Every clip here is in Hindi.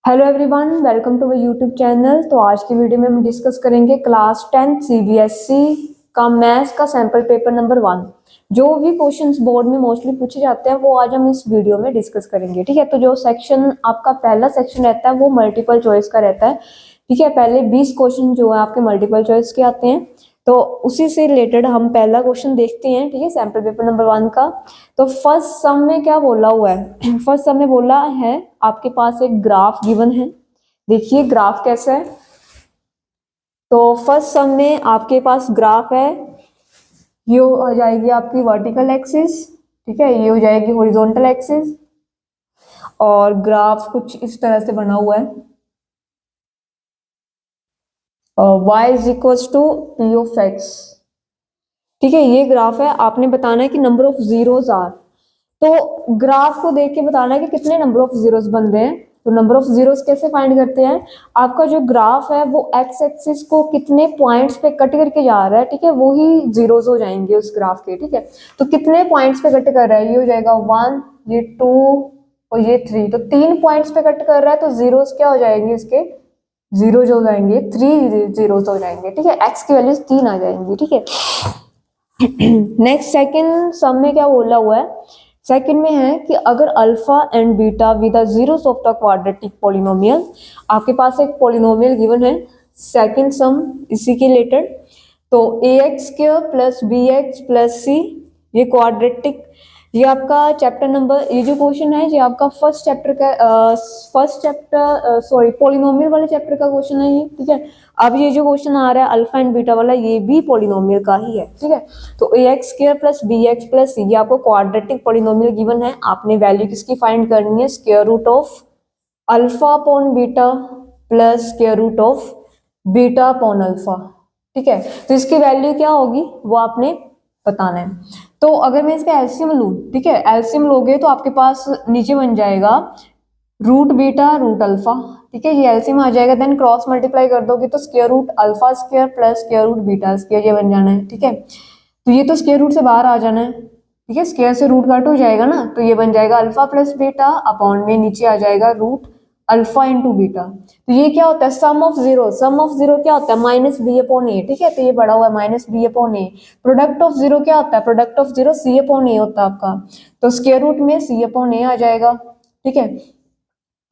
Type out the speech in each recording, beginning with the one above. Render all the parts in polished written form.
Hello everyone, welcome to my YouTube channel. तो आज की वीडियो में हम डिस्कस करेंगे क्लास 10 सीबीएसई का मैथ्स का सैंपल पेपर नंबर 1। जो भी क्वेश्चंस बोर्ड में मोस्टली पूछे जाते हैं वो आज हम इस वीडियो में डिस्कस करेंगे। ठीक है, तो जो सेक्शन आपका पहला सेक्शन रहता है वो मल्टीपल चॉइस का रहता है। ठीक है, पहले 20 क्वेश्चन जो है आपके मल्टीपल चॉइस के आते हैं, तो उसी से रिलेटेड हम पहला क्वेश्चन देखते हैं। ठीक है, सैंपल पेपर नंबर 1 का। तो फर्स्ट सम में क्या बोला हुआ है? फर्स्ट सम में बोला है आपके पास एक ग्राफ गिवन है। देखिए ग्राफ कैसा है। तो फर्स्ट सम में आपके पास ग्राफ है, ये हो जाएगी आपकी वर्टिकल एक्सिस। ठीक है, ये हो जाएगी हॉरिजॉन्टल एक्सिस, और ग्राफ कुछ इस तरह से बना हुआ है। y is equal to P of X. ठीक है, ये ग्राफ है। आपने बताना है कि नंबर ऑफ जीरोस आर। तो ग्राफ को देख के बताना है कि कितने नंबर ऑफ जीरोस बन रहे हैं। तो नंबर ऑफ जीरोस कैसे फाइंड करते हैं? आपका जो ग्राफ है वो एक्स एक्सिस को कितने पॉइंट्स पे कट करके जा रहा है, ठीक है, वो ही जीरोस हो जाएंगे उस ग्राफ के। ठीक है, तो कितने पॉइंट्स पे कट कर रहा है? ये हो जाएगा 1, ये 2 और ये 3। तो 3 पॉइंट्स पे कट कर रहा है, तो जीरोस क्या हो जाएंगे इसके? जीरोज हो जाएंगे, 3 जीरोस हो जाएंगे। ठीक है, एक्स की वैल्यूज 3 आ जाएंगी। ठीक है, नेक्स्ट सेकंड सम में क्या बोला हुआ है? सेकंड में है कि अगर alpha and beta with the zeros of the quadratic polynomial, आपके पास एक पॉलिनोमियल गिवन है। सेकंड सम इसी के रिलेटेड। तो ax square plus bx plus c, ये क्वाड्रेटिक, ये आपका चैप्टर नंबर, ये जो क्वेश्चन है ये आपका फर्स्ट चैप्टर का सॉरी पॉलिनोमियल वाले चैप्टर का क्वेश्चन है ये। ठीक है, अब ये जो क्वेश्चन आ रहा है अल्फा एंड बीटा वाला, ये भी पॉलिनोमियल का ही है। ठीक है, तो ax square plus bx plus c, ये आपको क्वाड्रेटिक पॉलिनोमियल गिवन है। आपने वैल्यू किसकी फाइंड करनी है? Square root of alpha upon beta plus square root of beta upon alpha. ठीक है, तो इसकी वैल्यू क्या होगी वो आपने बताना है। तो अगर मैं इसका एलसीएम लूं, ठीक है, एलसीएम लोगे तो आपके पास नीचे बन जाएगा रूट बीटा रूट अल्फा। ठीक है, ये एलसीएम आ जाएगा। देन क्रॉस मल्टीप्लाई कर दोगे तो square root alpha square plus square root beta square, ये बन जाना है। ठीक है, तो ये तो स्क्वायर रूट से बाहर आ जाना है। ठीक है, स्क्वायर से रूट कट हो जाएगा ना, तो ये बन जाएगा अल्फा प्लस बीटा अपॉन में नीचे आ जाएगा रूट अल्फा इंटू बीटा। तो ये क्या होता है? Sum of zero. Sum of zero क्या होता है? Minus B upon A. ठीक है, तो ये बड़ा हुआ है minus B upon A. Product of zero क्या होता है? Product of zero C upon A होता है आपका। तो स्क्वायर रूट में सी अपॉन ए आ जाएगा। ठीक है,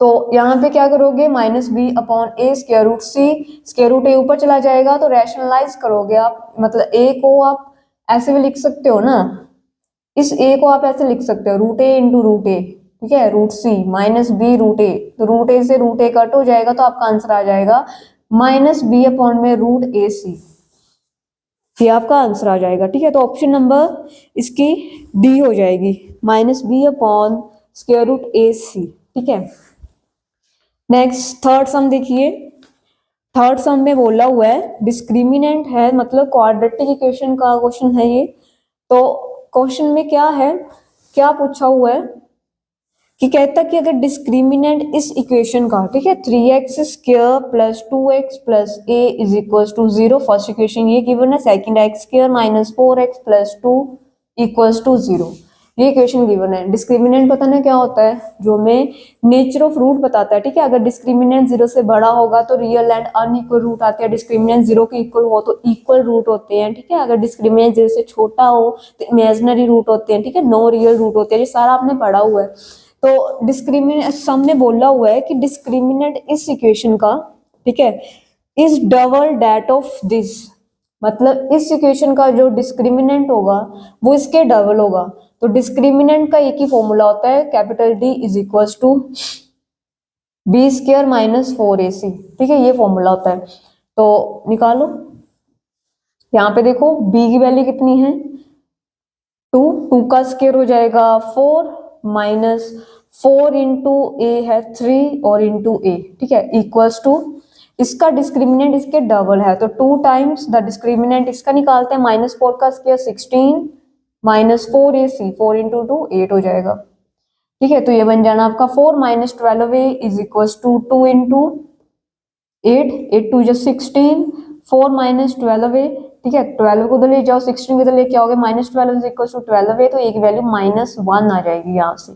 तो यहाँ पे क्या करोगे? माइनस बी अपॉन ए स्क्वायर रूट सी, स्क्वायर रूट ए ऊपर चला जाएगा तो रैशनलाइज करोगे आप, मतलब ए को आप ऐसे भी लिख सकते हो ना, इस ए को आप ऐसे लिख सकते हो रूट ए इंटू रूट ए। ठीक है, रूट सी माइनस बी रूट ए, तो रूट ए से रूट ए कट हो जाएगा तो आपका आंसर आ जाएगा माइनस बी अपॉन में रूट ए सी, ये आपका आंसर आ जाएगा। ठीक है, तो ऑप्शन नंबर इसकी डी हो जाएगी, minus B upon square root A C. ठीक है, नेक्स्ट थर्ड सम देखिए। थर्ड सम में बोला हुआ है डिस्क्रिमिनेंट है, मतलब क्वाड्रेटिक इक्वेशन का क्वेश्चन है ये। तो क्वेश्चन में क्या है, क्या पूछा हुआ है कि कहता कि अगर डिस्क्रिमिनेंट इस इक्वेशन का, ठीक है, 3x square plus 2x plus a is equal to 0, first equation ये गिवन है। Second x square minus 4x plus 2 equals to 0, ये इक्वेशन गिवन है। डिस्क्रिमिनेंट पता ना क्या होता है? जो हमें नेचर ऑफ रूट बताता है। ठीक है, अगर डिस्क्रिमिनेंट 0 से बड़ा होगा तो रियल एंड अनइक्वल रूट आते हैं, डिस्क्रिमिनेंट 0 के इक्वल हो तो इक्वल रूट होते हैं। ठीक है, अगर डिस्क्रिमिनेंट 0 से छोटा हो तो इमेजिनरी रूट होते हैं। ठीक है, नो रियल रूट होते हैं, ये सारा आपने पढ़ा हुआ है। तो डिस्क्रिमिनेंट सम में बोला हुआ है कि डिस्क्रिमिनेंट इस इक्वेशन का, ठीक है, is double that of this, मतलब इस इक्वेशन का जो डिस्क्रिमिनेंट होगा वो इसके डबल होगा। तो डिस्क्रिमिनेंट का एक ही फॉर्मूला होता है, capital D is equal to B square minus 4ac। ठीक है, ये फॉर्मूला होता है। तो निकालो, यहाँ पे देखो b की वैल्यू कितनी है? 2 का स्क्वायर हो जाएगा 4 माइनस 4 इंटू ए है 3 और इंटू ए। ठीक है, इक्वल्स टू इसका डिस्क्रिमिनेंट इसके डबल है, तो 2 टाइम्स द डिस्क्रिमिनेंट इसका निकालते हैं, माइनस 4 का स्क्वायर 16 माइनस 4ac, 4 इंटू 2 8 हो जाएगा। ठीक है, तो ये बन जाना आपका 4 minus 12a is equal to 2 into 8, 8 2 16, 4 minus 12a। ठीक है, 12 को उधर ले जाओ, 16 को इधर लेके आओगे, minus 12 is equal to 12a, तो एक वैल्यू -1 आ जाएगी यहाँ से।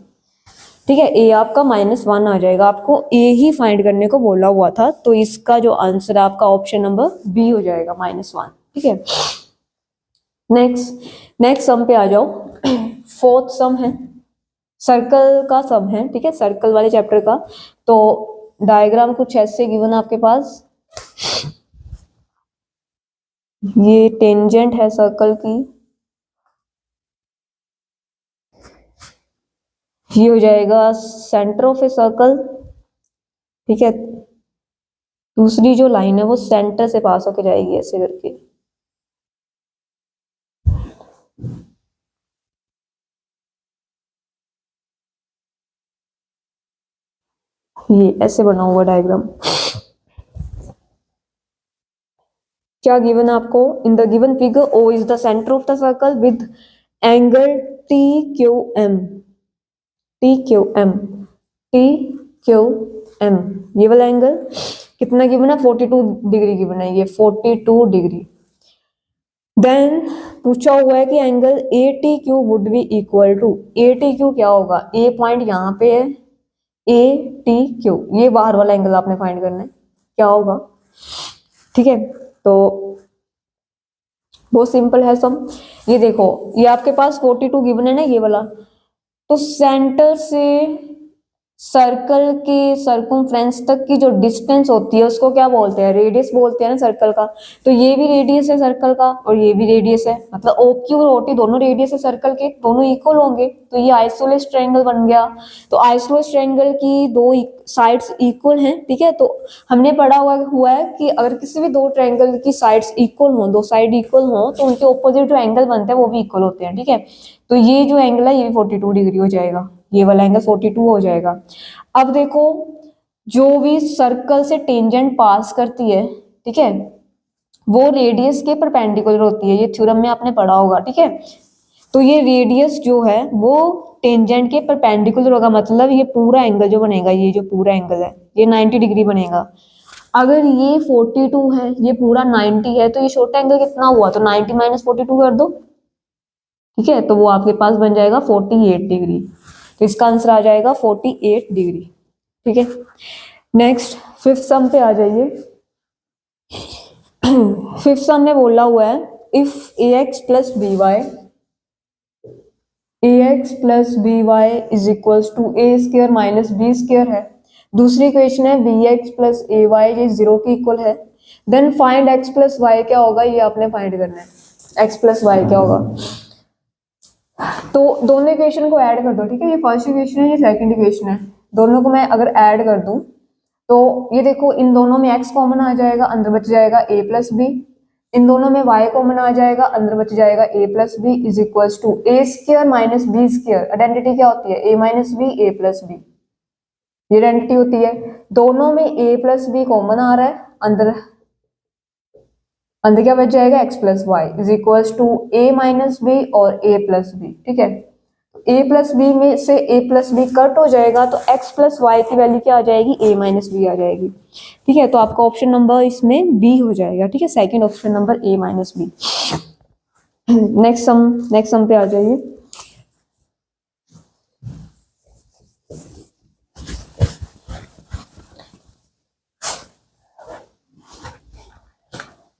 ठीक है, ए आपका -1 आ जाएगा, आपको ए ही फाइंड करने को बोला हुआ था, तो इसका जो आंसर है आपका ऑप्शन नंबर बी हो जाएगा -1। ठीक है, नेक्स्ट सम पे आ जाओ। फोर्थ सम है, सर्कल का सम है। ठीक है, सर्कल वाले चैप्टर का। तो डायग्राम कुछ ऐसे गिवन आपके पास, ये टेंजेंट है सर्कल की, ये हो जाएगा सेंटर ऑफ ए सर्कल। ठीक है, दूसरी जो लाइन है वो सेंटर से पास होके जाएगी ऐसे करके। ये ऐसे बना हुआ डायग्राम। क्या गिवन आपको, in the given figure O is the centre of the circle with angle T Q M, T Q M, T Q M, ये वाला एंगल कितना गिवन है, 42 डिग्री गिवन है, ये 42 डिग्री। देन पूछा हुआ है कि angle A T Q would be equal to, A T Q क्या होगा, ए पॉइंट यहाँ पे है, ए टी क्यू, ये बाहर वाला एंगल आपने फाइंड करना है, क्या होगा। ठीक है, तो बहुत सिंपल है सम। ये देखो, ये आपके पास 42 गिवन है ना, ये वाला, तो सेंटर से सर्कल के सर्कमफ्रेंस तक की जो डिस्टेंस होती है उसको क्या बोलते हैं, रेडियस बोलते हैं ना सर्कल का। तो ये भी रेडियस है सर्कल का और ये भी रेडियस है, मतलब ओ क्यू और ओटी दोनों रेडियस है सर्कल के, दोनों इक्वल होंगे, तो ये आइसोलेस ट्रायंगल बन गया। तो आइसोलेस ट्रायंगल की दो साइड्स इक्वल हैं। ठीक है, तो हमने पढ़ा हुआ है कि अगर किसी भी दो ट्रायंगल की साइड्स इक्वल हो, दो साइड इक्वल हो, तो उनके ऑपोजिट जो एंगल बनते हैं वो भी इक्वल होते हैं। ठीक है, तो ये जो एंगल है ये भी 42 डिग्री हो जाएगा, ये वाला एंगल 42 हो जाएगा। अब देखो, जो भी सर्कल से टेंजेंट पास करती है, ठीक है, वो रेडियस के परपेंडिकुलर होती है, ये थ्योरम में आपने पढ़ा होगा। ठीक है, तो ये रेडियस जो है वो टेंजेंट के परपेंडिकुलर होगा, मतलब ये पूरा एंगल जो बनेगा, ये जो पूरा एंगल है ये 90 डिग्री बनेगा। अगर ये 42 है, ये पूरा 90 है, तो ये छोटा एंगल कितना हुआ, तो 90 - 42 कर दो। ठीक है, तो वो आपके पास बन जाएगा 48 डिग्री, तो इसका आंसर आ जाएगा 48 डिग्री। ठीक है, नेक्स्ट फिफ्थ सम पे आ जाइए। फिफ्थ सम में बोला हुआ है, if a x plus b y, a x plus b y is equals to a square minus b square है। दूसरी क्वेश्चन है b x plus a y ये 0 के इक्वल है। Then find x plus y क्या होगा, ये आपने फाइंड करना है, एक्स प्लस वाई क्या होगा। तो दोनों इक्वेशन को ऐड कर दो। ठीक है, ये फर्स्ट इक्वेशन है, ये सेकंड इक्वेशन है, दोनों को मैं अगर ऐड कर दूं तो ये देखो, इन दोनों में x कॉमन आ जाएगा, अंदर बच जाएगा a प्लस बी, इन दोनों में y कॉमन आ जाएगा, अंदर बच जाएगा a plus b is equals to a square minus b square. Identity क्या होती है, a minus b a plus b, ये आइडेंटिटी होती है। दोनों में a प्लस बी कॉमन आ रहा है, अंदर क्या बच जाएगा, x plus y is equals to a minus b और a प्लस बी। ठीक है, a प्लस बी में से a प्लस बी कट हो जाएगा, तो x प्लस वाई की वैल्यू क्या आ जाएगी, a माइनस बी आ जाएगी। ठीक है, तो आपका ऑप्शन नंबर इसमें b हो जाएगा। ठीक है, second option number a minus b. Next sum पे आ जाइए।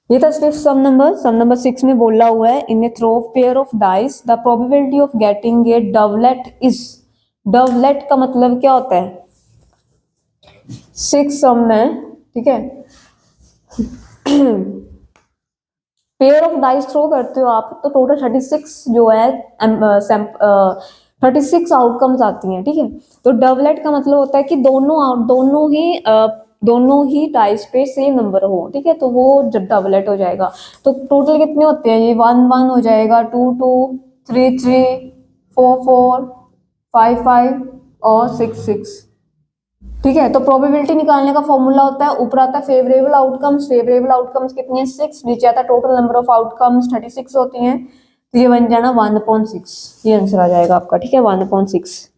ये था सिर्फ सम नंबर 6 में बोला हुआ है, in a throw of pair of dice the probability of getting a doublet is, doublet का मतलब क्या होता है, 6 सम में। ठीक है, पेयर ऑफ डाइस थ्रो करते हो आप, तो टोटल 36 जो है 36 आउटकम्स आती हैं। ठीक है, तो डबलेट का मतलब होता है कि दोनों ही डाइस पे सेम नंबर हो। ठीक है, तो वो डबलेट हो जाएगा। तो टोटल कितने होते हैं, ये 1 1 हो जाएगा, 2 2, 3 3, 4 4, 5 5 और 6 6। ठीक है, तो प्रोबेबिलिटी निकालने का फॉर्मूला होता है, ऊपर आता है फेवरेबल आउटकम्स, फेवरेबल आउटकम्स कितनी है 6, नीचे आता है टोटल नंबर ऑफ आउटकम्स 36 होती हैं, तो ये बन जाना 1/6, ये आंसर आ जाएगा आपका। ठीक है, 1/6।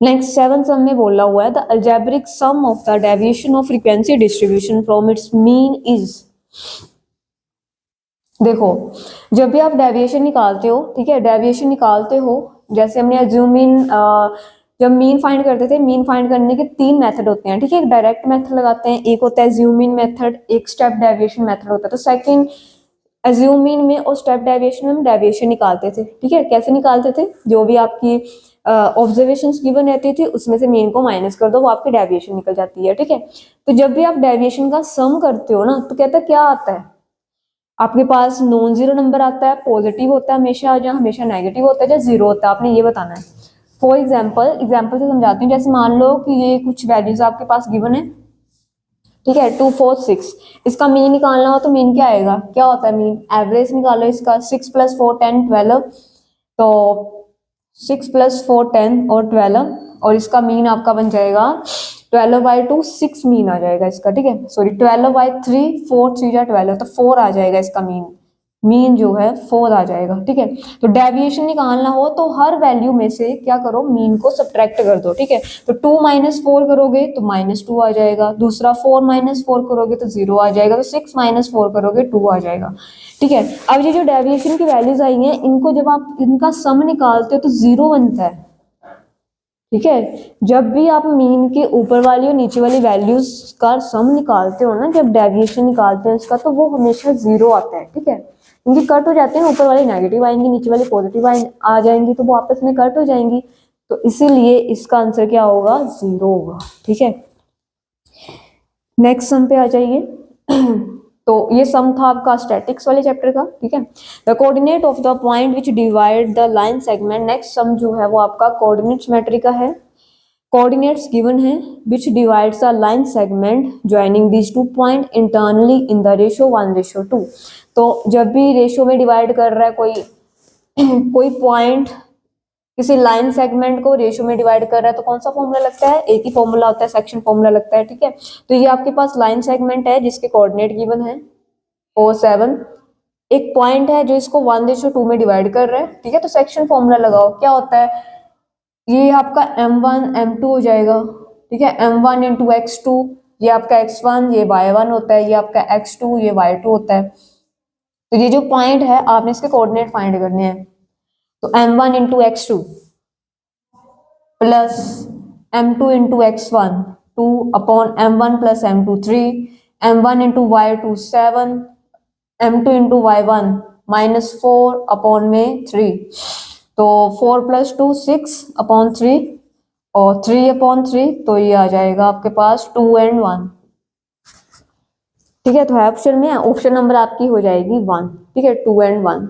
नेक्स्ट 7 सम में बोला हुआ है, the algebraic sum of the deviation of frequency distribution from its mean is. देखो, जब भी आप डेविएशन निकालते हो, ठीक है, डेविएशन निकालते हो, जैसे हमने जब मीन फाइंड करते थे, मीन फाइंड करने के 3 मेथड होते हैं, ठीक है। एक डायरेक्ट मेथड लगाते हैं, एक होता है अज्यूम मीन मेथड, एक स्टेप डेविएशन मेथड होता है। तो सेकंड अज्यूम मीन में और स्टेप डेविएशन में हम डेविएशन निकालते थे, ठीक है। कैसे निकालते थे, जो भी आपकी ऑब्जर्वेशंस गिवन रहती थी उसमें से मीन को माइनस कर दो, वो आपकी डेविएशन निकल जाती है, ठीक है। तो जब भी आप डेविएशन का सम करते हो ना, तो कहता क्या आता है आपके पास, नॉन जीरो नंबर आता है, पॉजिटिव होता है हमेशा, या हमेशा नेगेटिव होता है, या जीरो होता है, आपने ये बताना है। फॉर एग्जाम्पल से समझाती हूँ। जैसे मान लो कि ये कुछ वैल्यूज आपके पास गिवन है, ठीक है, 2 4 6। इसका मीन निकालना हो तो मीन क्या आएगा, क्या होता है मीन, एवरेज निकालो इसका। 6 + 4 10 12, तो 6 + 4 10 और 12, और इसका मीन आपका बन जाएगा 12/2, 6 मीन आ जाएगा इसका, ठीक है। सॉरी 12/3, 4 3 जा 12, तो 4 आ जाएगा इसका मीन। मीन जो है 4 आ जाएगा, ठीक है। तो डेविएशन निकालना हो तो हर वैल्यू में से क्या करो, मीन को सब्ट्रैक्ट कर दो, ठीक है। तो 2 - 4 करोगे तो -2 आ जाएगा, दूसरा 4 - 4 करोगे तो 0 आ जाएगा, तो 6 - 4 करोगे 2 आ जाएगा, ठीक है। अब ये जो डेविएशन की वैल्यूज आई हैं, इनको जब आप इनका सम निकालते हो तो 0 बनता है, ठीक है। जब भी आप मीन के ऊपर वाली और नीचे वाली वैल्यूज का सम निकालते हो ना, जब डेविएशन निकालते हैं इसका, तो वो हमेशा 0 आता है, ठीक है। क्योंकि कट हो जाते हैं, ऊपर वाली नेगेटिव आएंगी, नीचे वाली पॉजिटिव आ जाएंगी, तो वो आपस में कट हो जाएंगी, तो इसीलिए इसका आंसर क्या होगा, 0 होगा, ठीक है। नेक्स्ट सम पे आ जाइए। तो ये सम था आपका स्टैटिक्स वाले चैप्टर का, ठीक है। The coordinate of the point which divide the line segment. Next sum जो है वो आपका कोऑर्डिनेट ज्योमेट्री का है। कोऑर्डिनेट्स गिवन है विच divides the line segment joining these 2 point internally in the ratio 1:2। तो जब भी रेशियो में डिवाइड कर रहा है कोई कोई पॉइंट किसी लाइन सेगमेंट को रेशियो में डिवाइड कर रहा है, तो कौन सा फॉर्मूला लगता है, एक ही फॉर्मूला होता है, सेक्शन फॉर्मूला लगता है, ठीक है। तो ये आपके पास लाइन सेगमेंट है जिसके कोऑर्डिनेट गिवन है 4 7। एक पॉइंट है जो इसको 1:2 में डिवाइड कर रहा है, ठीक है। तो सेक्शन फॉर्मूला लगाओ, क्या होता है, ये आपका m1 m2 हो जाएगा, ठीक है। m1 × x2, ये आपका x1, ये y1 होता है, ये आपका x2, ये y2 होता है। तो ये जो पॉइंट है आपने इसके कोऑर्डिनेट फाइंड करने हैं। तो m1 × x2 plus m2 × x1 2/m1 + m2 3, m1 × y2 7, m2 × y1 -4 में 3, तो 4 + 2 6/3 और 3/3, तो ये आ जाएगा आपके पास 2 और 1, ठीक है। तो ऑप्शन में ऑप्शन नंबर आपकी हो जाएगी 1, ठीक है, 2 और 1।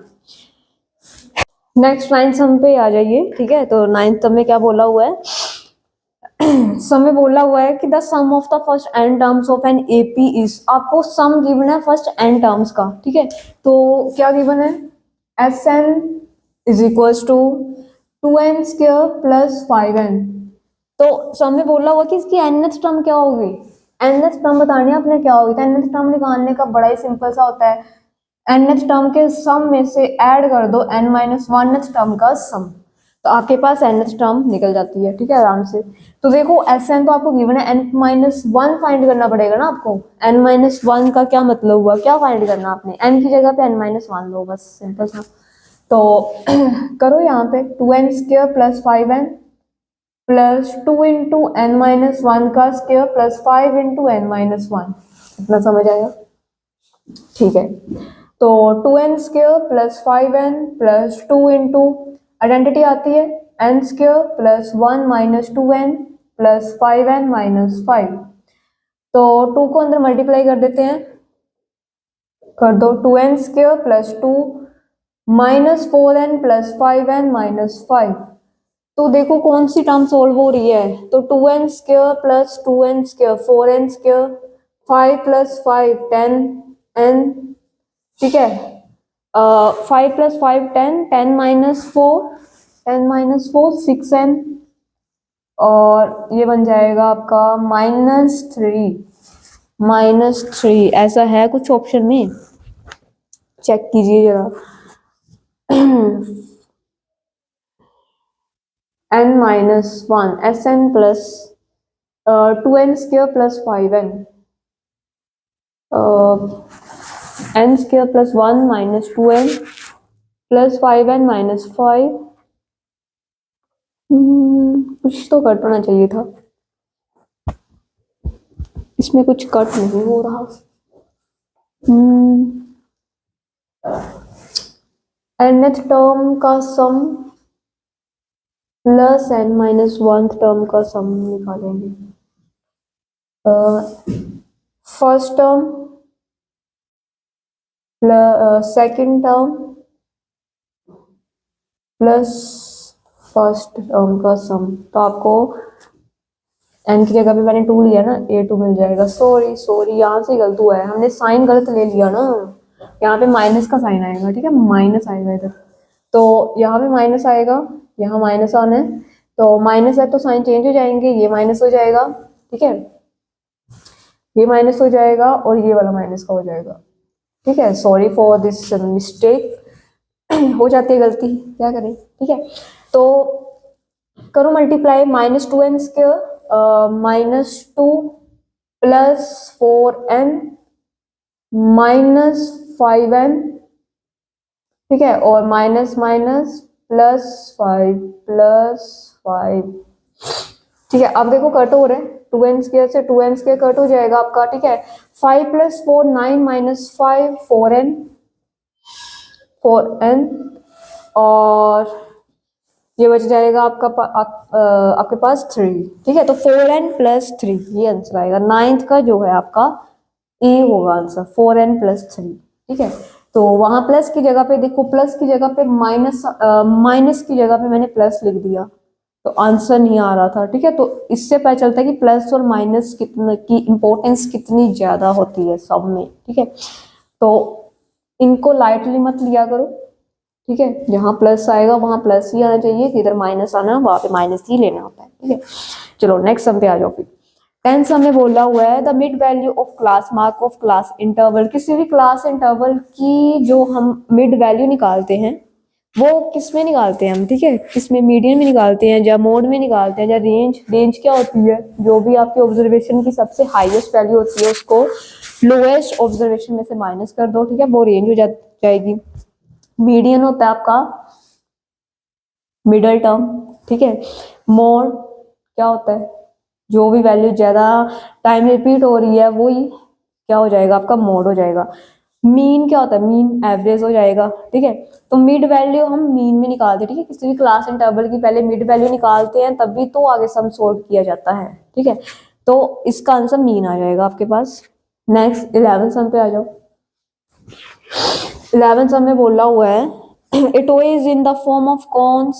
नेक्स्ट 9th सम पे आ जाइए, ठीक है। तो 9th सम में क्या बोला हुआ है, सम में बोला हुआ है कि the sum of the first n terms of an AP is. आपको सम गिवन है फर्स्ट n टर्म्स का, ठीक है। तो क्या गिवन है, Sn = 2n² + 5n। तो सम में बोला हुआ कि इसकी nth टर्म क्या होगी, nth टर्म बतानी है आपने क्या होगी। तो nth टर्म निकालने का बड़ा ही सिंपल सा होता है, nth टर्म के सम में से ऐड कर दो n - 1th टर्म का सम, तो आपके पास nth टर्म निकल जाती है, ठीक है, आराम से। तो देखो Sn तो आपको गिवन है, n - 1 फाइंड करना पड़ेगा ना आपको। n - 1 का क्या मतलब हुआ, क्या फाइंड करना आपने, n की जगह पे n - 1 लो, बस सिंपल सा। तो करो यहाँ पे 2n² + 5n प्लस 2 × n - 1 का स्क्वायर प्लस 5 × n - 1। इतना समझ आया, ठीक है। तो 2n² + 5n प्लस 2 × आइडेंटिटी आती है n² + 1 - 2n प्लस 5n - 5। तो 2 को अंदर मल्टीप्लाई कर देते हैं, कर दो 2n² + 2 -4n + 5n - 5। तो देखो कौन सी टर्म सोल्व हो रही है, तो 2n² + 2n² 4n², 5 + 5 10n, ठीक है। 5 + 5 10, 10 - 4 6n, और ये बन जाएगा आपका -3 ऐसा है कुछ ऑप्शन में, चेक कीजिए जरा। n - 1 Sn plus 2n² + 5n, n² + 1 - 2n plus 5n - 5, कुछ तो कट होना चाहिए था, इसमें कुछ कट नहीं हो रहा। nth टर्म का sum plus n minus one term का सम निकालेंगे। First term plus second term plus first term का सम, तो आपको n की जगह पे मैंने 2 लिया ना, a2 मिल जाएगा। सॉरी यहाँ से गलत हुआ है, हमने साइन गलत ले लिया ना, यहाँ पे माइनस का साइन आएगा, ठीक है, माइनस आएगा इधर, तो यहाँ पे माइनस आएगा, यहाँ माइनस आना है, तो माइनस है तो साइन चेंज हो जाएंगे, ये माइनस हो जाएगा, ठीक है, ये माइनस हो जाएगा और ये वाला माइनस का हो जाएगा, ठीक है। सॉरी फॉर दिस मिस्टेक, हो जाती है गलती, क्या करें, ठीक है। तो करो multiply, -2n² -2 plus 4n -5n, ठीक है, और माइनस माइनस +5 ठीक है। अब देखो कट हो रहे हैं, 2n² से 2n² कट हो जाएगा आपका, ठीक है। 5 + 4 9 - 5 4n और ये बच जाएगा आपका आपके पास 3, ठीक है। तो 4n + 3 ये आंसर आएगा, 9th का जो है आपका ए होगा आंसर, 4n + 3, ठीक है। तो वहां प्लस की जगह पे देखो, प्लस की जगह पे माइनस की जगह पे मैंने प्लस लिख दिया, तो आंसर नहीं आ रहा था, ठीक है। तो इससे पता चलता है कि प्लस और माइनस कितने की इंपॉर्टेंस कितनी ज्यादा होती है सब में, ठीक है। तो इनको लाइटली मत लिया करो, ठीक है। जहाँ प्लस आएगा वहां प्लस ही आना चाहिए, इधर माइनस आना वहां पे माइनस ही लेना होता है, ठीक है। चलो नेक्स्ट सम पे आ जाओ फिर। 10th सम में बोला हुआ है the mid value of class mark of class interval, किसी भी क्लास इंटरवल की जो हम मिड वैल्यू निकालते हैं वो किस में निकालते हैं हम, ठीक है, किसमें, मीडियन में निकालते हैं या मोड में निकालते हैं या रेंज क्या होती है, जो भी आपके ऑब्जर्वेशन की सबसे हाईएस्ट वैल्यू होती है उसको लोएस्ट ऑब्जर्वेशन में से माइनस कर दो, ठीक है, वो रेंज हो जाएगी। मीडियन होता है आपका मिडल टर्म, ठीक है। मोड क्या होता है, जो भी वैल्यू ज्यादा टाइम रिपीट हो रही है वही क्या हो जाएगा आपका मोड हो जाएगा। मीन क्या होता है, मीन एवरेज हो जाएगा, ठीक है। तो मिड वैल्यू हम मीन में निकालते हैं, ठीक है, किसी भी क्लास इंटरवल की पहले मिड वैल्यू निकालते हैं तभी तो आगे सम सोल्व किया जाता है, ठीक है। तो इसका आंसर मीन आ जाएगा आपके पास। नेक्स्ट 11th सम पे आ जाओ। 11th सम में बोला हुआ है a toy is in the form of cone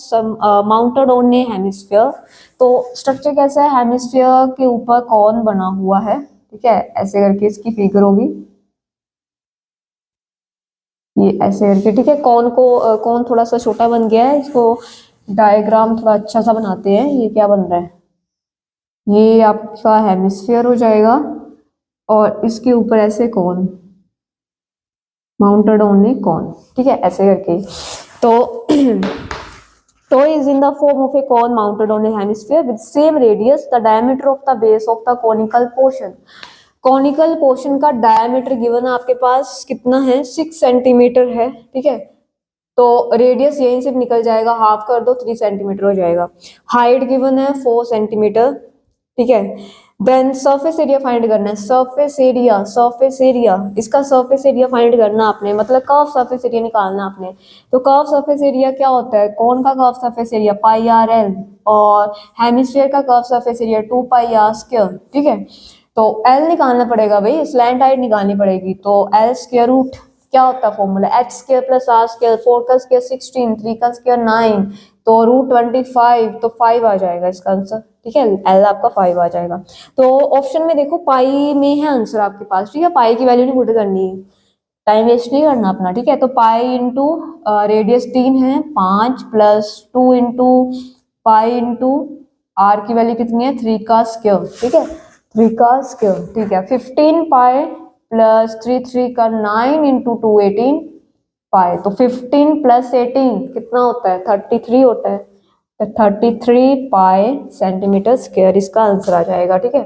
mounted on a hemisphere, तो स्ट्रक्चर कैसा है, हेमिस्फीयर के ऊपर कॉन बना हुआ है, ठीक है, ऐसे करके इसकी फिगर होगी, ये ऐसे करके, ठीक है। कौन थोड़ा सा छोटा बन गया है, इसको डायग्राम थोड़ा अच्छा सा बनाते हैं। ये क्या बन रहा है, ये आपका हेमिस्फीयर हो जाएगा और इसके ऊपर ऐसे कौन माउंटेड ऑन ए कॉन, ठीक है, ऐसे करके। तो toy is in the form of a cone mounted on a hemisphere with same radius, the diameter of the base of the conical portion, conical portion का डायमीटर गिवन आपके पास कितना है, 6 सेंटीमीटर है, ठीक है। तो रेडियस यहीं से निकल जाएगा, हाफ कर दो 3 सेंटीमीटर हो जाएगा। हाइट गिवन है 4 सेंटीमीटर, ठीक है। देन सरफेस एरिया फाइंड करना है, सरफेस एरिया इसका सरफेस एरिया फाइंड करना आपने, मतलब कर्व सरफेस एरिया निकालना आपने। तो कर्व सरफेस एरिया क्या होता है, कौन का कर्व सरफेस एरिया πr/l और हेमिस्फीयर का कर्व सरफेस एरिया 2πr², ठीक है। तो L निकालना पड़ेगा भाई, स्लैंट हाइट निकालनी पड़ेगी, तो L² क्या होता है फॉर्मूला, h² + r², 4 का स्क्वायर 16, 3 का स्क्वायर 9, तो √25, तो 5 आ जाएगा इसका आंसर, ठीक है। L आपका 5 आ जाएगा। तो ऑप्शन में देखो पाई में है आंसर आपके पास, ठीक है, पाई की वैल्यू नहीं पुट करनी है, टाइम वेस्ट नहीं करना अपना, ठीक है। तो पाई इंटू रेडियस 3 है 5 + 2 इंटू पाई इंटू आर की वैल्यू कितनी है 3 का स्क्वायर, ठीक है, 3 का स्क्वायर, ठीक है। 15 पाई + 3 का 9 इंटू 2 18 पाई, तो 15 + 18 कितना होता है 33 होता है, तो 33 पाई सेंटीमीटर स्क्वायर इसका आंसर आ जाएगा, ठीक है।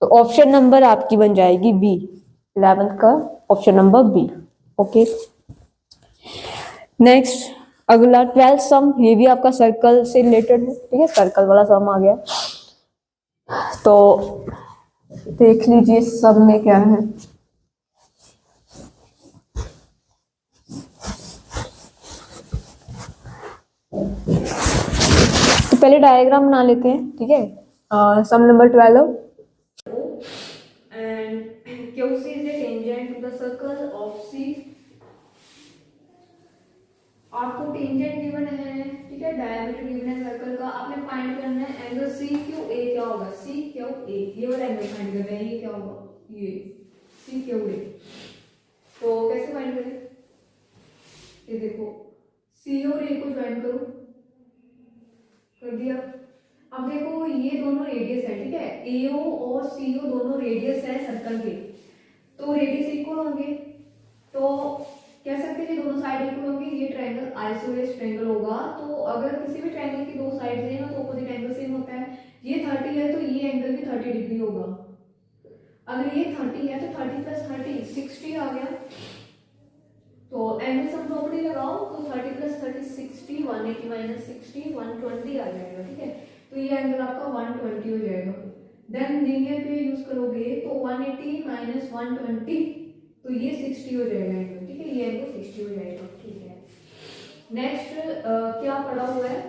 तो ऑप्शन नंबर आपकी बन जाएगी बी, 11th का option number b, okay. Next अगला 12th सम, ये भी आपका सर्कल से रिलेटेड है, ठीक है, सर्कल वाला सम आ गया। तो देख लीजिए सम में क्या है। तो पहले डायग्राम बना लेते हैं, ठीक है। Sum number 12 and QC is a tangent to the circle of C। आपको टेंजेंट गिवन है, ठीक है, डायमीटर गिवन है सर्कल का, आपने फाइंड करना है एंगल CQA क्या होगा, CQA ये वाला एंगल फाइंड करना है, ये क्या होगा, ये CQA। तो कैसे फाइंड करें, ये देखो C और A को ज्वाइन करो, कर दिया। अब देखो ये दोनों रेडियस है, ठीक है, AO और CO दोनों रेडियस है सर्कल के, तो रेडियस इक्वल होंगे, तो कह सकते हैं दोनों साइड इक्वल होंगे, ये ट्रायंगल आइसोसेलेस ट्रायंगल होगा। तो अगर किसी भी ट्रायंगल की दो साइड सेम है तो ऑपोजिट एंगल सेम होता है। ये 30 है तो ये एंगल भी 30 डिग्री होगा। अगर ये 30 है तो 30 प्लस 30 60 आ गया। तो एंगल सम प्रॉपर्टी लगाओ, तो 30 प्लस 30 60, 180 माइनस 60 120 आ जाएगा, ठीक है। तो ये एंगल आपका 120 हो जाएगा। देन लीनियर पे यूज करोगे तो 180 माइनस 120, तो ये 60 हो जाएगा एंगल, ठीक है, ये एंगल 60 हो जाएगा, ठीक है। नेक्स्ट क्या पड़ा हुआ है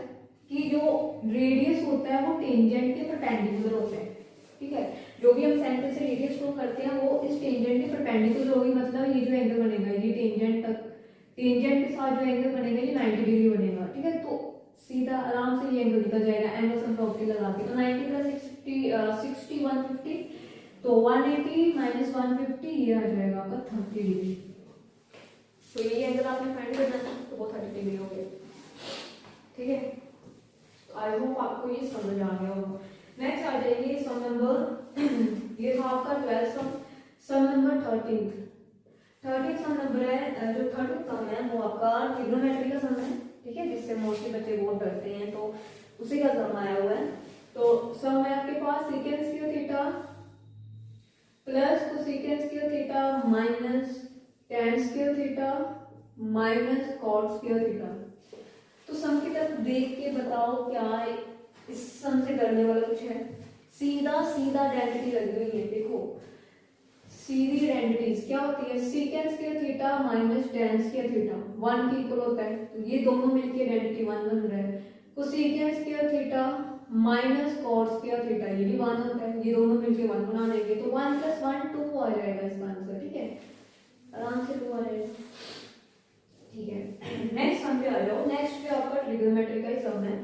कि जो रेडियस होता है वो टेंजेंट के परपेंडिकुलर होता है, ठीक है। जो भी हम सेंटर से रेडियस ड्रॉ करते हैं वो इस टेंजेंट के परपेंडिकुलर होगी, मतलब ये जो एंगल बनेगा ये टेंजेंट तक, टेंजेंट के साथ जो एंगल बनेगा ये 90 डिग्री बनेगा, ठीक है। तो सीधा आराम से ये एंगल निकल जाएगा एंगल सम प्रॉपर्टी लगा के। तो 90 प्लस 60 150, तो 180 माइनस 150 ये आ जाएगा आपका 30 डिग्री। तो ये एंगल आपने फाइंड करना था, तो वो 30 डिग्री हो गया, ठीक है। तो आई होप आपको ये समझ आ गया होगा। नेक्स्ट आ जाएगी सम नंबर ये था आपका 12 सम। सम नंबर 13 सम नंबर है, जो 13 सम है वो आपका ट्रिग्नोमेट्री का सम है, ठीक है, जिससे मोस्टली बच्चे बहुत डरते हैं, तो उसी का सम आया हुआ है। तो सम है आपके पास secant square theta plus cosecant square theta minus tan square theta minus cot square theta. तो सम की तरफ देख के बताओ क्या इस सम से डरने वाला कुछ है। सीधा सीधा आइडेंटिटी लगी हुई है, देखो सीधी आइडेंटिटीज क्या होती है, secant square theta minus tan square theta 1 के इक्वल होता है, तो ये दोनों मिलके आइडेंटिटी 1 बन रहा है। Cosecant square theta minus cot square theta ये भी 1 होता है, ये दोनों मिलके 1 बना देंगे, तो 1 प्लस 1 2 आ जाएगा इसका आंसर, ठीक है, आराम से 2 आ जाएगा, ठीक है। नेक्स्ट सम पे आ जाओ। नेक्स्ट पे आपका ट्रिग्नोमेट्री का ही सम है।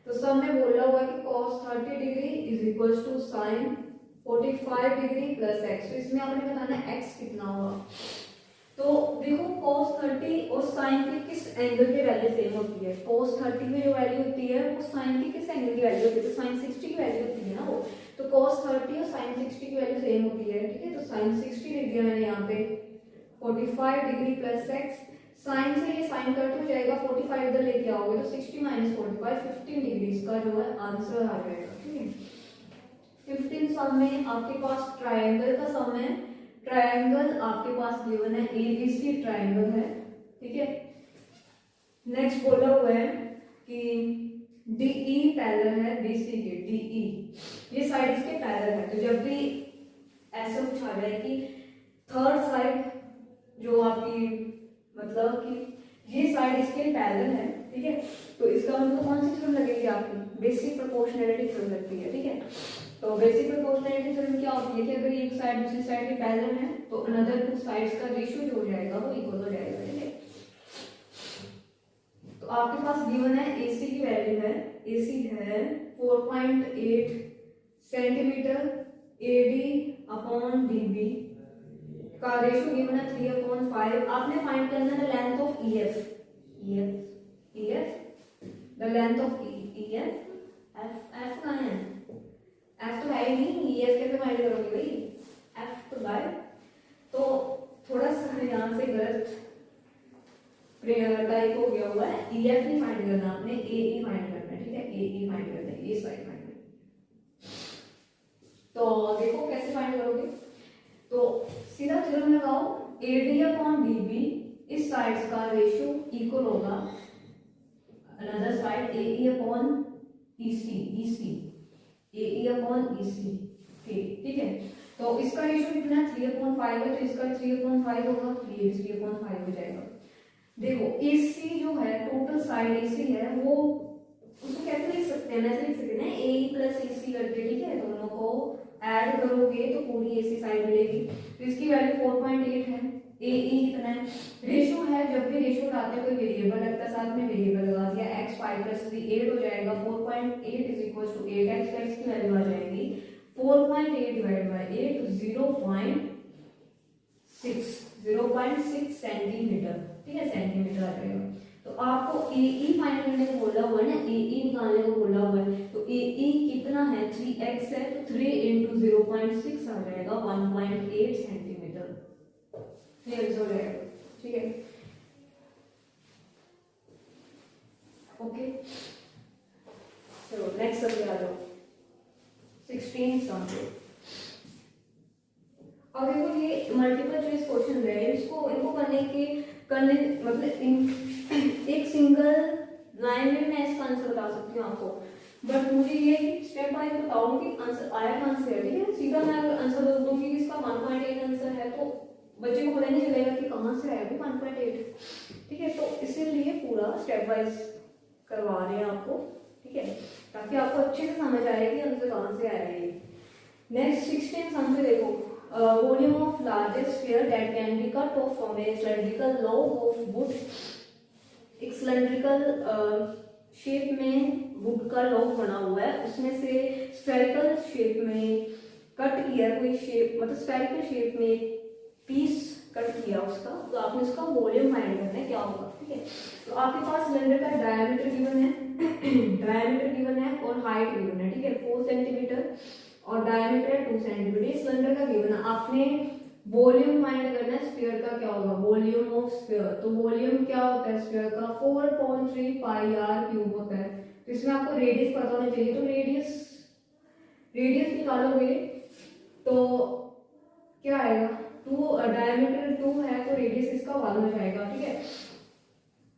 तो सम में बोला हुआ कि cos 30 degree is equals to sin 45 degree plus x। तो इसमें आपने बताना है x कितना होगा। तो देखो cos 30 और sin के किस एंगल की वैल्यू सेम होती है। cos 30 में जो वैल्यू होती है वो sin की किस एंगल की वैल्यू होती है, तो sin 60 की वैल्यू होती है ना वो। तो cos 30 और sin 60 की वैल्यू सेम होती है, ठीक है। तो sin 60 लिख दिया मैंने यहाँ पे 45 डिग्री प्लस x। साइन से ये साइन कट हो जाएगा, 45 इधर लेके आओगे तो 60 माइनस 45 15 डिग्री इसका जो है आंसर आ जाएगा, ठीक है। 15 सम में आपके पास ट्रायंगल का सम है। ट्रायंगल आपके पास गिवन है ABC ट्रायंगल है, ठीक है। नेक्स्ट बोला हुआ है कि DE पैरेलल है BC के, DE ये साइड इसके पैरेलल है। तो जब भी ऐसा कुछ आ जाए कि थर्ड साइड जो आपकी मतलब कि ये साइड इसके पैरेलल है, ठीक है, तो इसका मतलब कौन सी थ्योरम लगेगी आपकी, बेसिक प्रोपोर्शनैलिटी थ्योरम लगती है, ठीक है। तो बेसिक प्रोपोर्शनैलिटी थ्योरम क्या होती है कि अगर एक साइड दूसरी साइड के पैरेलल है तो अनदर टू साइड्स का रेशियो जो हो जाएगा वो इक्वल हो जाएगा, ठीक है। तो आपके पास गिवन है AC की वैल्यू है, AC है 4.8 सेंटीमीटर, AD/DB का रेशियो गिवन है 3/5। आपने फाइंड करना है length of EF, the length of EF, F कहाँ है, F तो है ही नहीं, EF कैसे फाइंड करोगे भाई, F तो गायब। तो थोड़ा सा यहाँ से गलत टाइप हो गया हुआ है, EF नहीं फाइंड करना आपने, AE फाइंड करना है, ठीक है, AE फाइंड करना है, ये साइड फाइंड करना है। तो देखो कैसे फाइंड करोगे, तो सीधा थ्योरम लगाओ AD/DB इस साइड्स का रेशियो इक्वल होगा another side AE upon EC, AE upon EC, ठीक है। तो इसका रेशियो कितना है 3/5 है, तो इसका 3/5 होगा, तो ये 3/5 हो जाएगा। देखो AC जो है टोटल साइड AC है वो उसको कैसे लिख सकते हैं, ऐसे लिख सकते हैं AE प्लस EC करके, ठीक है। दोनों को ऐड करोगे तो पूरी AC साइड मिलेगी, तो इसकी वैल्यू 4.8 है। AE कितना है, रेशियो है, जब भी रेशियो उठाते हैं कोई वेरिएबल लगता है, साथ में वेरिएबल लगा दिया, x 5 + 3 8 हो जाएगा। 4.8 = 8x, का इसकी वैल्यू आ जाएगी 4.8 / 8 0.6 सेंटीमीटर, ठीक है, सेंटीमीटर आ जाएगा। तो आपको AE फाइंड करने को बोला हुआ है ना, AE निकालने को बोला हुआ है, तो AE कितना है 3x है, तो 3 × 0.6 आ जाएगा 1.8 सेंटीमीटर, क्लियर हो जाएगा, ठीक है। ओके, चलो नेक्स्ट सवाल आ जाओ 16 सम पे। अब देखो ये मल्टीपल चॉइस क्वेश्चन है, इसको इनको करने मतलब एक सिंगल लाइन में मैं इसका आंसर बता सकती हूँ आपको, बट मुझे ये स्टेप बाय बताऊंगी आंसर आया कहां से है, ठीक है। सीधा मैं आंसर बोल दूंगी कि इसका 1.8 आंसर है, तो बच्चे को पता नहीं चलेगा कि कहां से आया 1.8, ठीक है। तो इसीलिए पूरा स्टेप वाइज करवा रहे हैं आपको, ठीक है, ताकि आपको अच्छे से समझ आए कि आंसर कहां से आया है। नेक्स्ट 16 सम पे देखो, volume of largest sphere that can be cut off from a cylindrical log of wood, एक सिलेंड्रिकल शेप में वुड का लॉग बना हुआ है, उसमें से स्फेरिकल शेप में कट किया कोई शेप, मतलब स्फेरिकल शेप में एक पीस कट किया उसका, तो आपने उसका वॉल्यूम फाइंड करना है क्या होगा, ठीक है। तो आपके पास सिलेंडर का डायमीटर गिवन है डायमीटर गिवन है और हाइट गिवन है, ठीक है, 4 सेंटीमीटर और डायमीटर है 2 सेंटीमीटर, सिलेंडर का गिवन है। आपने वॉल्यूम फाइंड करना है स्फीयर का क्या होगा, वॉल्यूम ऑफ स्फीयर, तो वॉल्यूम क्या होता है स्फीयर का 4.3 πr³ होता है। तो इसमें आपको रेडियस पता होना चाहिए, तो रेडियस निकालोगे तो क्या आएगा 2, डायमीटर 2 है तो रेडियस इसका 1 हो जाएगा, ठीक है।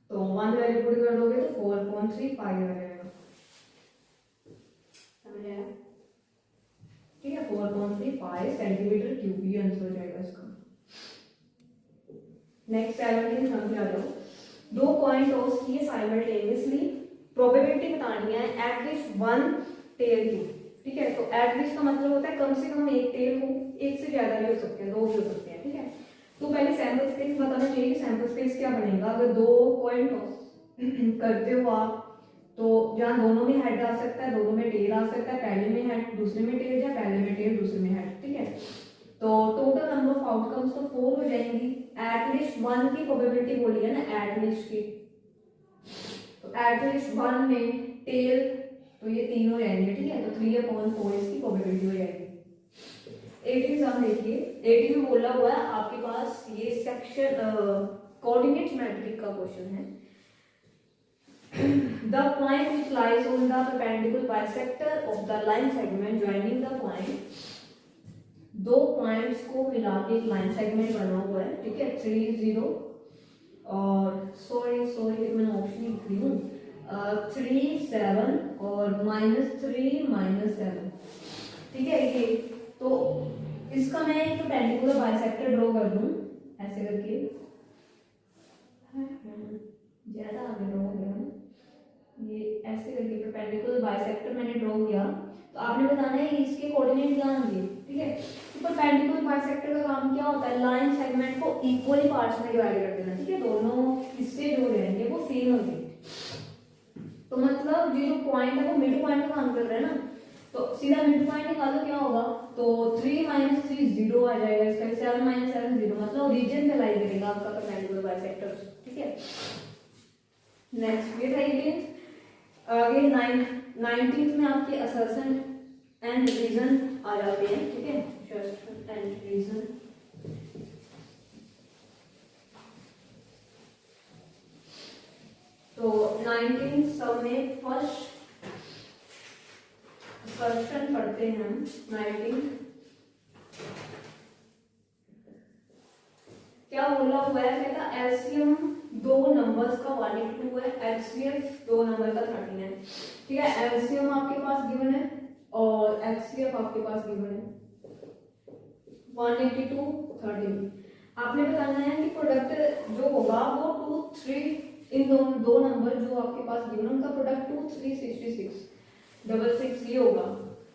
तो 1 वैल्यू पुट कर दोगे तो 4.3 पाई आ जाएगा, समझ आया, ठीक है। 4.3 पाई सेंटीमीटर क्यूब, ये आंसर हो जाएगा इसका। नेक्स्ट 17 समझ आ जाओ, 2 कॉइन टॉस किए साइमल्टेनियसली, प्रोबेबिलिटी बतानी है एटलीस्ट 1 टेल की, ठीक है। तो एटलीस्ट का मतलब होता है कम से कम एक टेल हो, एक से ज्यादा भी हो सकते हैं, 2 भी हो सकते हैं, ठीक है। तो पहले सैंपल स्पेस बताना चाहिए कि सैंपल स्पेस क्या बनेगा। अगर 2 कॉइन टॉस करते हो आप, तो जहां दोनों में हेड आ सकता है, दोनों में टेल आ सकता है, पहले में हेड दूसरे में टेल, या पहले में टेल दूसरे में हेड, ठीक है। तो टोटल नंबर ऑफ आउटकम्स तो 4 हो जाएंगी। एटलीस्ट 1 की प्रोबेबिलिटी बोली है ना, एटलीस्ट की, तो एटलीस्ट 1 में टेल, तो ये 3 हो जाएंगे, ठीक है। तो 3/4 इसकी प्रोबेबिलिटी हो जाएगी। 18 सम देखिए, 18 में बोला हुआ है आपके पास ये सेक्शन कोऑर्डिनेट मैट्रिक का क्वेश्चन है। The point which lies on the perpendicular bisector of the line segment joining the point, 2 points को मिला के एक लाइन सेगमेंट बना हुआ है, ठीक है, 3 0 और सॉरी मैंने ऑप्शन लिख रही हूँ 3 7 और -3 -7, ठीक है। ये तो इसका मैं एक परपेंडिकुलर बाइसेक्टर ड्रॉ कर दूं ऐसे करके, ज्यादा आगे ड्रॉ हो गया, ये ऐसे करके परपेंडिकुलर बाइसेक्टर मैंने ड्रॉ किया। तो आपने बताना है इसके कोऑर्डिनेट क्या होंगे, ठीक है। तो परपेंडिकुलर बाइसेक्टर का काम क्या होता है, लाइन सेगमेंट को इक्वली पार्ट्स में डिवाइड कर देना, ठीक है। दोनों हिस्से जो रहेंगे वो सेम होंगे, तो मतलब ये जो पॉइंट है वो मिड पॉइंट का काम कर रहा है ना, तो सीधा मिड पॉइंट निकालो क्या होगा, तो 3 - 3 0 आ जाएगा इसका, 7 - 7 0, मतलब रीजन पे लाई करेगा आपका परपेंडिकुलर बाइसेक्टर, ठीक है। नेक्स्ट ये था 18th। आगे 19th में आपके असर्शन एंड रीजन आ जाते हैं, ठीक है, असर्शन एंड रीजन। तो 19th सब में फर्स्ट क्वेश्चन पढ़ते हैं हम। 19 क्या बोला हुआ है, कहता एलसीएम दो नंबर्स का 182 है, एचसीएफ दो नंबर का 13 है, ठीक है। एलसीएम आपके पास गिवन है और एचसीएफ आपके पास गिवन है 182 13। आपने बताना है कि प्रोडक्ट जो होगा वो 2 3 इन दो नंबर जो आपके पास गिवन उनका प्रोडक्ट 2 3 66 66 ये होगा।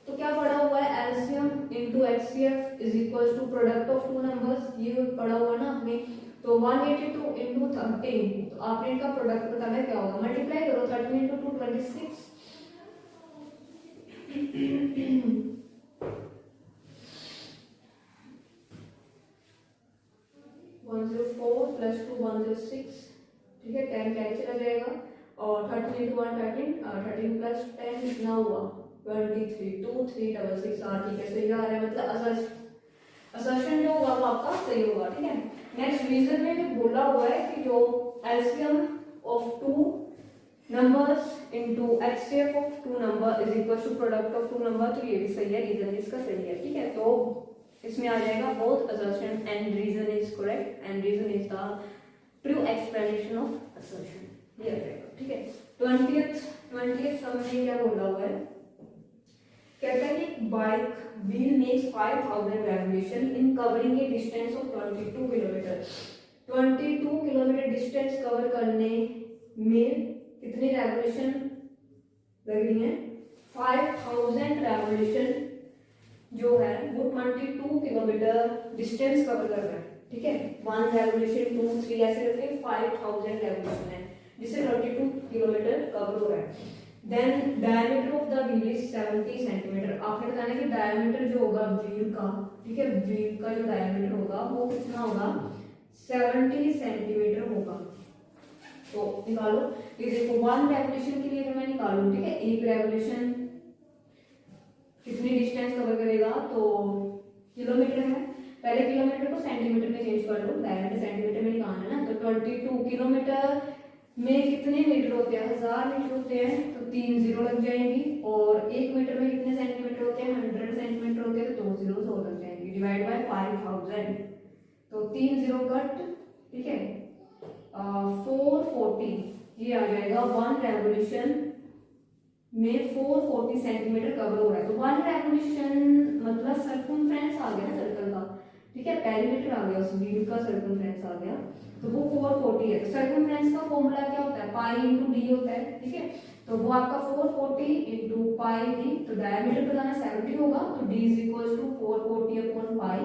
तो क्या पढ़ा हुआ है, LCM into HCF is equal to product of two numbers, ये पढ़ा हुआ है ना आपने। तो 182 इनटू 13, तो आपने इनका प्रोडक्ट बताना है क्या होगा, मल्टीप्लाई करो 13 इनटू 2 26 104 प्लस 2 106, ठीक है। 10 कैंसिल चला जाएगा और 13 इंटू 1 13 प्लस 10 कितना हुआ 23 2 3 66 ठीक है, सही आ रहा है, मतलब असर्शन जो होगा वो आपका सही होगा, ठीक है। नेक्स्ट रीजन में भी बोला हुआ है कि जो LCM of two numbers into HCF of two number is equal to product of two number, तो ये भी सही है, रीजन इसका सही है, ठीक है। तो इसमें आ जाएगा both assertion and reason is correct and reason is the true explanation of assertion, ये आ जाएगा, ठीक है। 20th सम में क्या बोला हुआ है, कहता है कि bike wheel makes 5000 revolution in covering A distance of 22 kilometre. 22 kilometre distance cover करने में कितनी रेवोल्यूशन लग रही है, 5000 रेवोल्यूशन जो है वो 22 किलोमीटर डिस्टेंस कवर कर रहा है, ठीक है। 1 रेवोल्यूशन 2 3 ऐसे करके 5000 रेवोल्यूशन है जिससे 22 किलोमीटर कवर हो रहा है। Then diameter of the wheel is 70 centimetre. आपने बताना है कि डायमीटर जो होगा व्हील का, ठीक है, व्हील का जो डायमीटर होगा वो कितना होगा 70 सेंटीमीटर होगा। तो निकालो, ये देखो 1 रेवोल्यूशन के लिए अगर मैं निकालूं, ठीक है, एक रेवोल्यूशन कितनी डिस्टेंस कवर करेगा, तो किलोमीटर है, पहले किलोमीटर को सेंटीमीटर में चेंज कर लो, डायमीटर सेंटीमीटर में निकालना है ना। तो 22 किलोमीटर में कितने मीटर होते हैं, 1000 मीटर होते हैं, तो 3 जीरो लग जाएंगी। और 1 मीटर में कितने सेंटीमीटर होते हैं, 100 सेंटीमीटर होते हैं, तो 2 जीरो और लग जाएंगी, डिवाइड बाय 5000, तो 3 जीरो कट, ठीक है। 440 ये आ जाएगा 1 रेवोल्यूशन में 440 सेंटीमीटर कवर हो रहा है। तो 1 रेवोल्यूशन मतलब सर्कमफ्रेंस आ गया ना सर्कल का, ठीक है, पेरीमीटर आ गया, उस व्हील का सर्कमफ्रेंस आ गया, तो वो 440 है। तो सर्कमफ्रेंस का फॉर्मूला क्या होता है, पाई इंटू डी होता है, ठीक है। तो वो आपका 440 इंटू पाई डी, तो डायमीटर बताना 70 होगा, तो D is equal to 440 upon pi,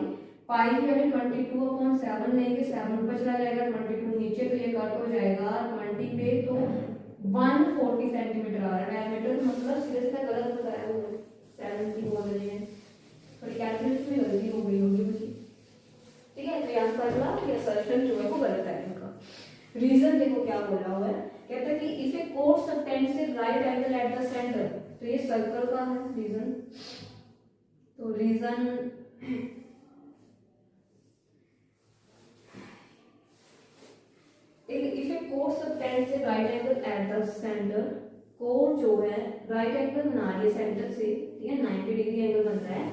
pi की वैल्यू 22 अपॉन 7 लेंगे, 7 ऊपर चला जाएगा, 22 नीचे, तो ये कट हो जाएगा 20 पे, तो 140 सेंटीमीटर आ रहा है डायमीटर, मतलब सीधे सीधा गलत बताया वो 70 बोल रही है, पर कैलकुलेशन में गलती हो गई होगी मुझे, ठीक है। तो यहाँ पर ये असर्शन जो है वो गलत है इनका। रीजन देखो क्या बोला हुआ है, कहता है कि इफ ए कोट सबटेंड से right angle at the centre, तो ये सर्कल का है रीजन। तो रीजन इफ ए कोट सबटेंड से right angle at the centre, कोट जो है राइट एंगल बना रही है सेंटर से, ठीक है, 90 डिग्री एंगल बन रहा है।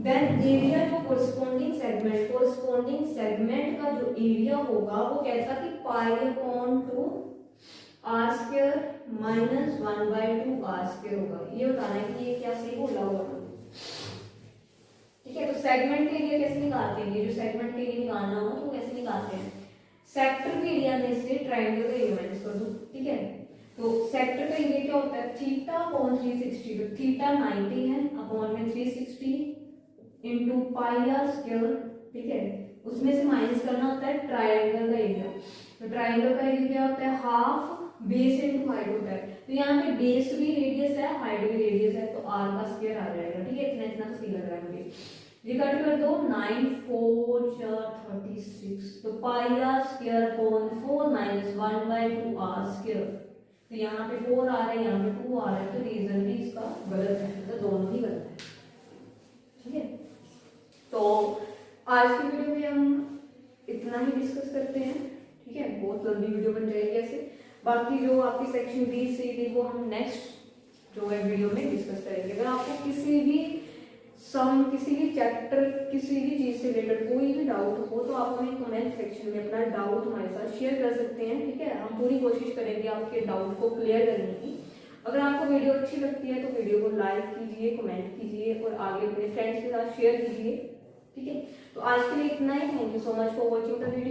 देन एरिया जो कोरस्पोंडिंग सेगमेंट का जो एरिया होगा वो कहता कि pi upon 2 r square minus 1/2 are square होगा। ये बताना है कि ये क्या सही बोला हुआ है, ठीक है। तो सेगमेंट के एरिया कैसे निकालते हैं, ये जो सेगमेंट के एरिया निकालना हो तो कैसे निकालते हैं, सेक्टर के एरिया में से ट्रायंगल का एरिया माइनस कर दो, ठीक है। तो सेक्टर का एरिया क्या होता है, थीटा अपॉन 360, तो थीटा 90 है अपॉन में 360 इंटू पाई आर स्क्वायर, ठीक है। उसमें से माइनस करना होता है ट्रायंगल का एरिया, तो ट्रायंगल का एरिया क्या होता है, हाफ बेस इंटू हाइट होता है। तो यहाँ पे बेस भी रेडियस है, हाइट भी रेडियस है, तो आर का स्क्वायर आ जाएगा, ठीक है। इतना तो सही लग रहा है मुझे, ये कट कर दो, 9 4 36, तो pi R square upon 4 minus 1/2 are square, तो यहाँ पे 4 आ रहा है, यहाँ पे 2 आ रहा है, तो रीजन भी इसका गलत है, तो दोनों ही गलत है, ठीक है। तो आज की वीडियो में हम इतना ही डिस्कस करते हैं, ठीक है, बहुत लंबी वीडियो बन जाएगी ऐसे। बाकी जो आपकी सेक्शन बी सी डी वो हम नेक्स्ट जो है वीडियो में डिस्कस करेंगे। अगर आपको किसी भी सम किसी भी चैप्टर किसी भी चीज से रिलेटेड कोई भी डाउट हो तो आप हमें कमेंट सेक्शन में अपना डाउट हमारे साथ शेयर कर सकते हैं, ठीक है। हम पूरी कोशिश करेंगे आपके डाउट को क्लियर करने की। अगर आपको वीडियो अच्छी लगती है तो वीडियो को लाइक कीजिए, कमेंट कीजिए और आगे अपने फ्रेंड्स के साथ शेयर कीजिए, ठीक है। तो आज के लिए इतना ही। Thank you so much for watching the video.